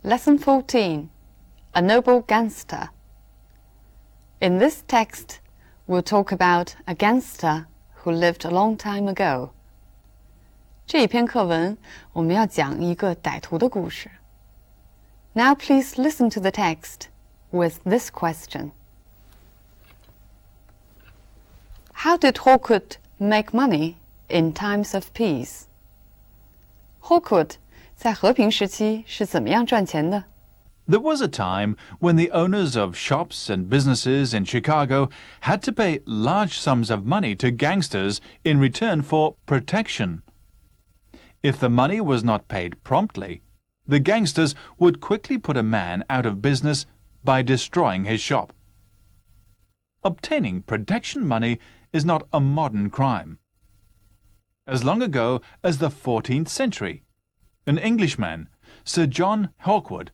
Lesson 14, A Noble Gangster. In this text, we'll talk about a gangster who lived a long time ago. 这一篇课文，我们要讲一个歹徒的故事。Now please listen to the text with this question. How did Hawkwood make money in times of peace? Hawkwood 在和平时期是怎么样赚钱的？ There was a time when the owners of shops and businesses in Chicago had to pay large sums of money to gangsters in return for protection. If the money was not paid promptly, the gangsters would quickly put a man out of business by destroying his shop. Obtaining protection money is not a modern crime. As long ago as the 14th century, an Englishman, Sir John Hawkwood,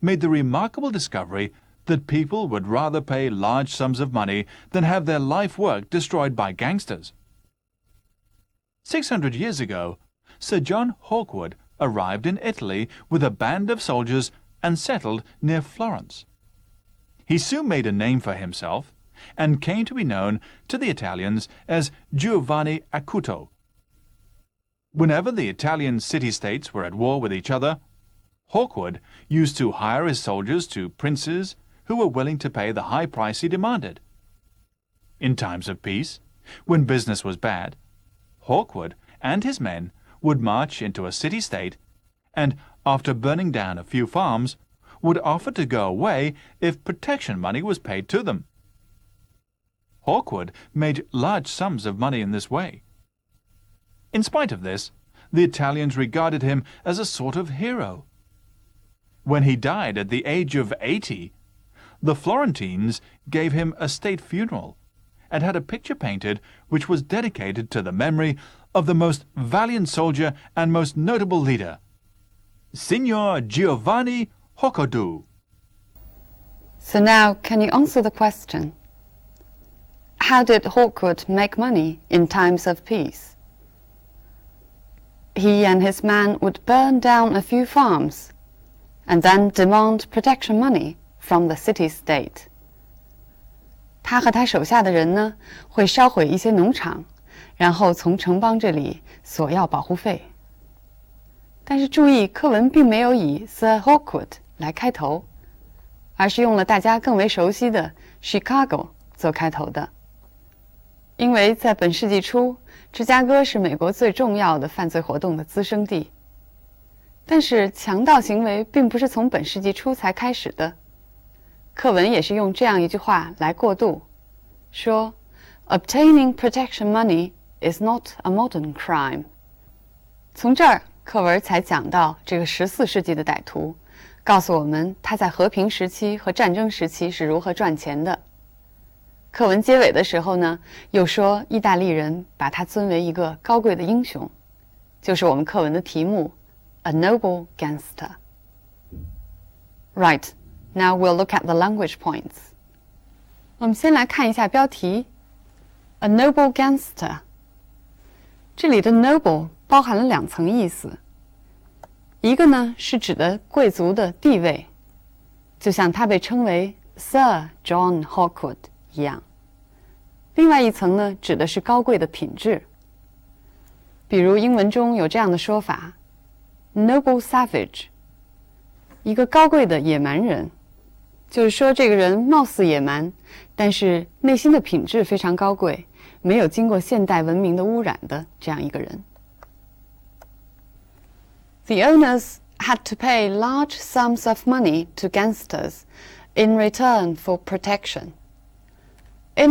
made the remarkable discovery that people would rather pay large sums of money than have their life work destroyed by gangsters. 600 years ago, Sir John Hawkwood arrived in Italy with a band of soldiers and settled near Florence. He soon made a name for himself and came to be known to the Italians as Giovanni Acuto. Whenever the Italian city-states were at war with each other, Hawkwood used to hire his soldiers to princes who were willing to pay the high price he demanded. In times of peace, when business was bad, Hawkwood and his men would march into a city-state and, after burning down a few farms, would offer to go away if protection money was paid to them. Hawkwood made large sums of money in this way. In spite of this, the Italians regarded him as a sort of hero. When he died at the age of 80, the Florentines gave him a state funeral and had a picture painted which was dedicated to the memory of the most valiant soldier and most notable leader, Signor Giovanni Hawkwood. So now, can you answer the question? How did Hawkwood make money in times of peace? He and his men would burn down a few farms and then demand protection money from the city-state. 他和他手下的人呢，会烧毁一些农场，然后从城邦这里索要保护费。但是注意，课文并没有以 Sir Hawkwood 来开头，而是用了大家更为熟悉的 Chicago 做开头的。因为在本世纪初，芝加哥是美国最重要的犯罪活动的滋生地。但是强盗行为并不是从本世纪初才开始的。课文也是用这样一句话来过渡，说 Obtaining protection money is not a modern crime. 从这儿，课文才讲到这个14世纪的歹徒，告诉我们他在和平时期和战争时期是如何赚钱的。课文结尾的时候呢，又说意大利人把他尊为一个高贵的英雄，就是我们课文的题目 A Noble Gangster. Right, now we'll look at the language points. 我们先来看一下标题 A Noble Gangster. 这里的 noble 包含了两层意思，一个呢是指的贵族的地位，就像他被称为 Sir John Hawkwood一样。另外一层呢，指的是高贵的品质。比如英文中有这样的说法 Noble Savage， 一个高贵的野蛮人，就是说这个人貌似野蛮，但是内心的品质非常高贵，没有经过现代文明的污染的这样一个人。The owners had to pay large sums of money to gangsters in return for protection.In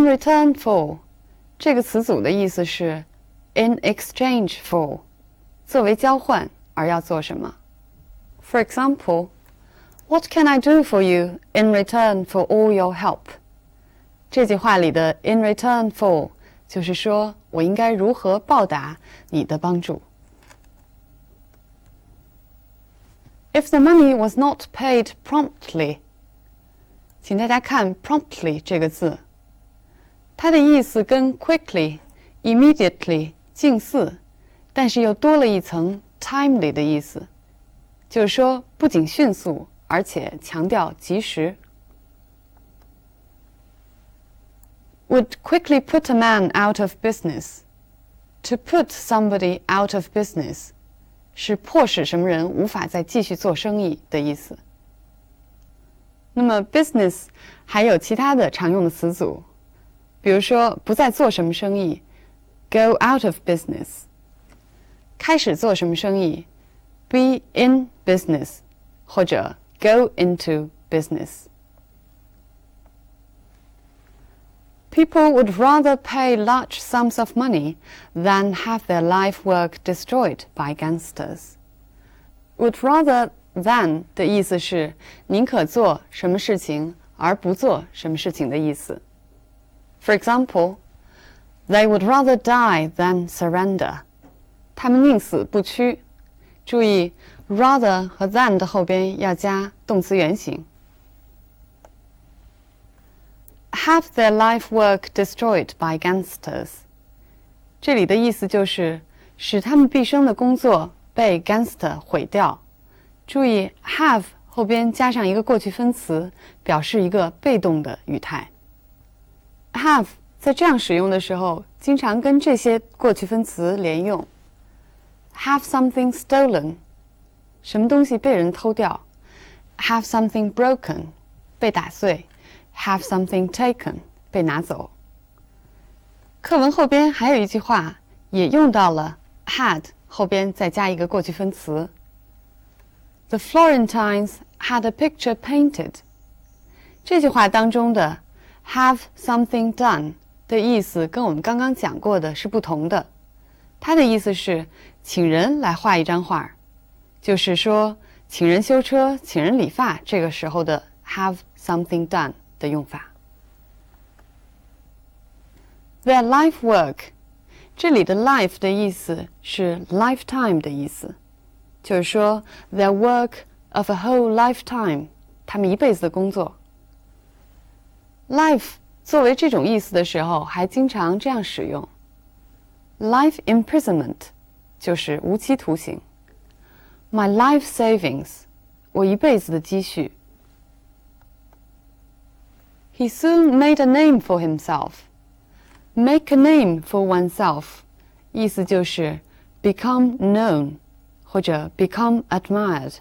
return for 这个词组的意思是 in exchange for 作为交换而要做什么 For example, What can I do for you in return for all your help? 这句话里的 in return for 就是说我应该如何报答你的帮助 If the money was not paid promptly 请大家看 promptly 这个字它的意思跟 quickly、immediately 近似，但是又多了一层 timely 的意思，就是说不仅迅速，而且强调及时。Would quickly put a man out of business. To put somebody out of business 是迫使什么人无法再继续做生意的意思。那么 business 还有其他的常用的词组，比如说不再做什么生意 go out of business， 开始做什么生意 be in business， 或者 go into business。People would rather pay large sums of money than have their life work destroyed by gangsters. Would rather than 的意思是宁可做什么事情而不做什么事情的意思。For example, they would rather die than surrender. 他们宁死不屈。注意 rather 和 than 的后边要加动词原形。Have their life work destroyed by gangsters. 这里的意思就是使他们毕生的工作被 gangster 毁掉。注意 have 后边加上一个过去分词，表示一个被动的语态。have 在这样使用的时候，经常跟这些过去分词连用。Have something stolen. 什么东西被人偷掉。Have something broken. 被打碎。Have something taken 被拿走。课文后边还有一句话也用到了 had 后边再加一个过去分词。The Florentines had a picture painted. 这句话当中的 have something done 的意思跟我们刚刚讲过的是不同的。它的意思是请人来画一张画，就是说请人修车、请人理发，这个时候的 have something done的用法。Their life work， 这里的 life 的意思是 lifetime 的意思，就是说 their work of a whole lifetime， 他们一辈子的工作。Life 作为这种意思的时候，还经常这样使用。Life imprisonment 就是无期徒刑。My life savings， 我一辈子的积蓄。He soon made a name for himself. Make a name for oneself 意思就是 become known 或者 become admired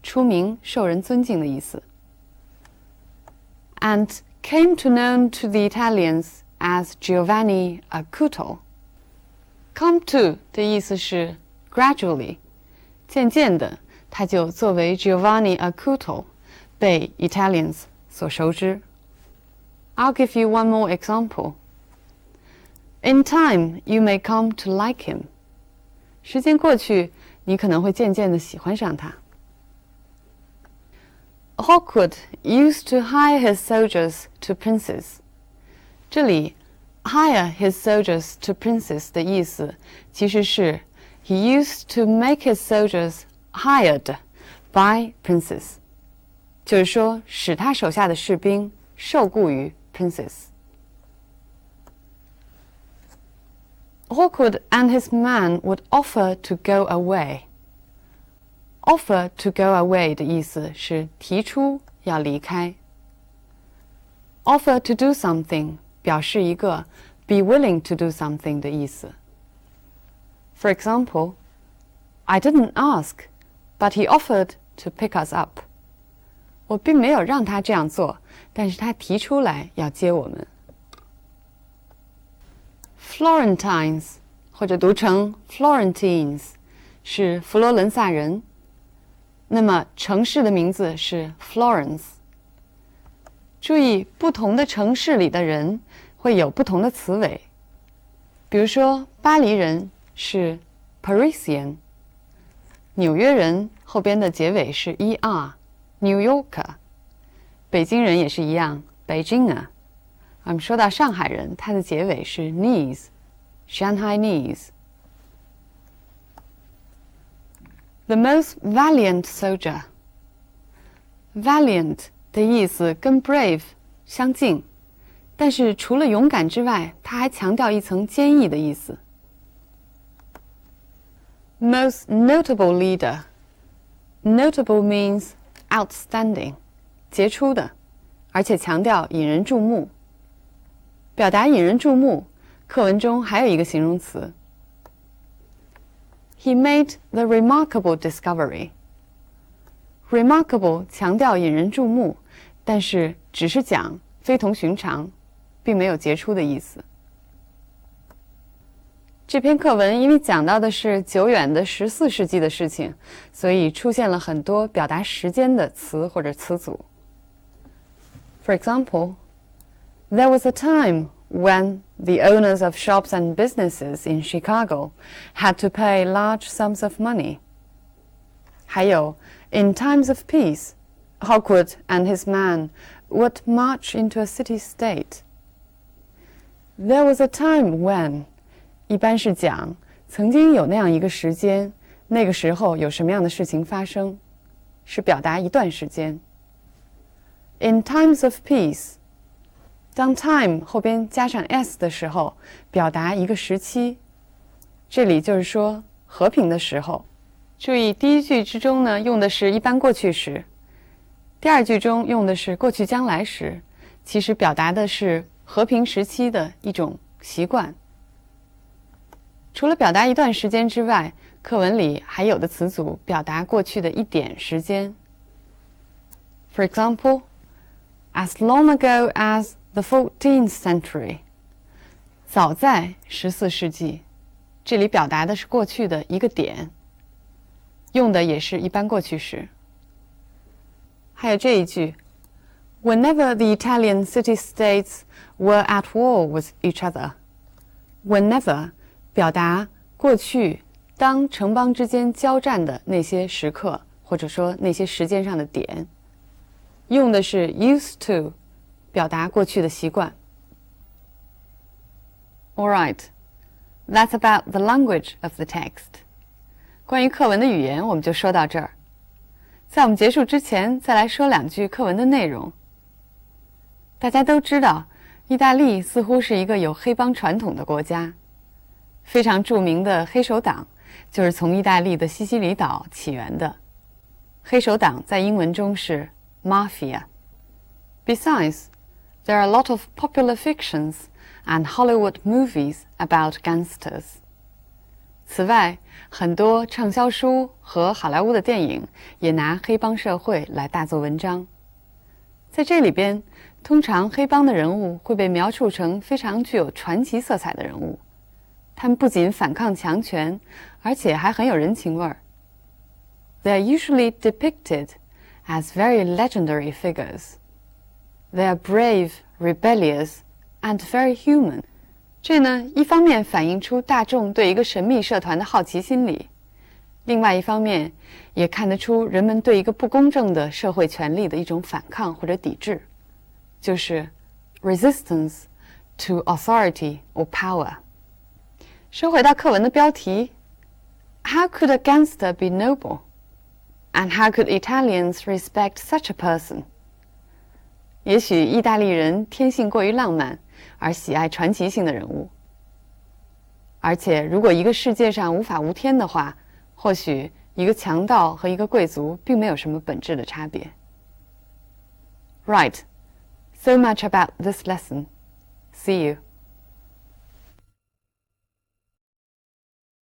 出名受人尊敬的意思。And came to known to the Italians as Giovanni Acuto. Come to 的意思是 gradually 渐渐的他就作为 Giovanni Acuto 被 Italians 所熟知。I'll give you one more example. In time, you may come to like him. 时间过去，你可能会渐渐地喜欢上他。Hawkwood used to hire his soldiers to princes. 这里 hire his soldiers to princes 的意思其实是 he used to make his soldiers hired by princes. 就是说使他手下的士兵受雇于princes. Hawkwood and his men would offer to go away. Offer to go away 的意思是提出要离开。Offer to do something 表示一个 be willing to do something 的意思。For example, I didn't ask, but he offered to pick us up. 我并没有让他这样做，但是他提出来要接我们。Florentines 或者读成 Florentines 是佛罗伦萨人，那么城市的名字是 Florence。注意，不同的城市里的人会有不同的词尾，比如说巴黎人是 Parisian， 纽约人后边的结尾是 er。New Yorker， 北京人也是一样，北京啊。说到上海人，它的结尾是 Shanghaiese。The most valiant soldier。Valiant 的意思跟 brave 相近，但是除了勇敢之外，它还强调一层坚毅的意思。Most notable leader。Notable means outstanding， 杰出的，而且强调引人注目。表达引人注目，课文中还有一个形容词。He made the remarkable discovery. Remarkable 强调引人注目，但是只是讲非同寻常，并没有杰出的意思。这篇课文因为讲到的是久远的14世纪的事情，所以出现了很多表达时间的词或者词组。For example, there was a time when the owners of shops and businesses in Chicago had to pay large sums of money. 还有 In times of peace, Hawkwood and his man would march into a city-state. There was a time when 一般是讲曾经有那样一个时间，那个时候有什么样的事情发生，是表达一段时间。In times of peace, 当 time 后边加上 s 的时候，表达一个时期。这里就是说和平的时候。注意第一句之中呢，用的是一般过去时；第二句中用的是过去将来时，其实表达的是和平时期的一种习惯。除了表达一段时间之外，课文里还有的词组表达过去的一点时间。For example, as long ago as the 14th century. 早在14世纪，这里表达的是过去的一个点，用的也是一般过去时。还有这一句 Whenever the Italian city-states were at war with each other. Whenever 表达过去当城邦之间交战的那些时刻，或者说那些时间上的点，用的是 used to 表达过去的习惯。All right, that's about the language of the text. 关于课文的语言我们就说到这儿。在我们结束之前，再来说两句课文的内容。大家都知道，意大利似乎是一个有黑帮传统的国家。非常著名的黑手党就是从意大利的西西里岛起源的。黑手党在英文中是 mafia. Besides, there are a lot of popular fictions and Hollywood movies about gangsters. 此外，很多畅销书和好莱坞的电影也拿黑帮社会来大做文章。在这里边，通常黑帮的人物会被描述成非常具有传奇色彩的人物。他们不仅反抗强权，而且还很有人情味儿。They are usually depicted as very legendary figures. They are brave, rebellious, and very human. 这呢，一方面反映出大众对一个神秘社团的好奇心理，另外一方面也看得出人们对一个不公正的社会权力的一种反抗或者抵制，就是 resistance to authority or power。说回到课文的标题 How could a gangster be noble? And how could Italians respect such a person? 也许意大利人天性过于浪漫，而喜爱传奇性的人物。而且如果一个世界上无法无天的话，或许一个强盗和一个贵族并没有什么本质的差别。Right, so much about this lesson. See you.